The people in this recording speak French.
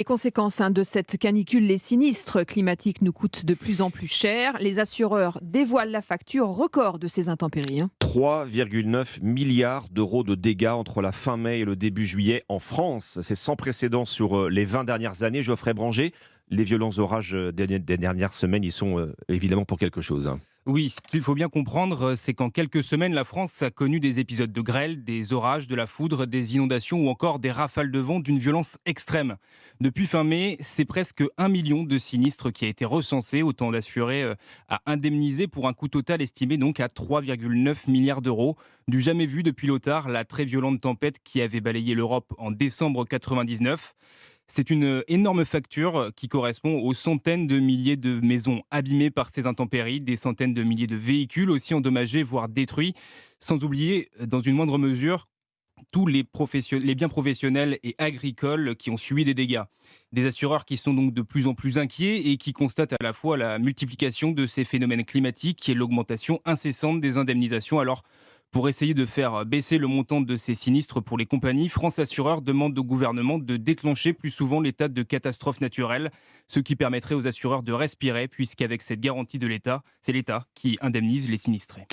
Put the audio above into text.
Les conséquences de cette canicule, les sinistres climatiques nous coûtent de plus en plus cher. Les assureurs dévoilent la facture record de ces intempéries. 3,9 milliards d'euros de dégâts entre la fin mai et le début juillet en France. C'est sans précédent sur les 20 dernières années. Geoffrey Branger, les violents orages des dernières semaines, ils sont évidemment pour quelque chose. Oui, ce qu'il faut bien comprendre, c'est qu'en quelques semaines, la France a connu des épisodes de grêle, des orages, de la foudre, des inondations ou encore des rafales de vent d'une violence extrême. Depuis fin mai, c'est presque 1 million de sinistres qui a été recensé, autant d'assurés à indemniser pour un coût total estimé donc à 3,9 milliards d'euros. Du jamais vu depuis l'Otard, la très violente tempête qui avait balayé l'Europe en décembre 99. C'est une énorme facture qui correspond aux centaines de milliers de maisons abîmées par ces intempéries, des centaines de milliers de véhicules aussi endommagés, voire détruits, sans oublier, dans une moindre mesure, tous les biens professionnels et agricoles qui ont subi des dégâts. Des assureurs qui sont donc de plus en plus inquiets et qui constatent à la fois la multiplication de ces phénomènes climatiques et l'augmentation incessante des indemnisations. Alors, pour essayer de faire baisser le montant de ces sinistres pour les compagnies, France Assureur demande au gouvernement de déclencher plus souvent l'état de catastrophe naturelle, ce qui permettrait aux assureurs de respirer, puisqu'avec cette garantie de l'État, c'est l'État qui indemnise les sinistrés.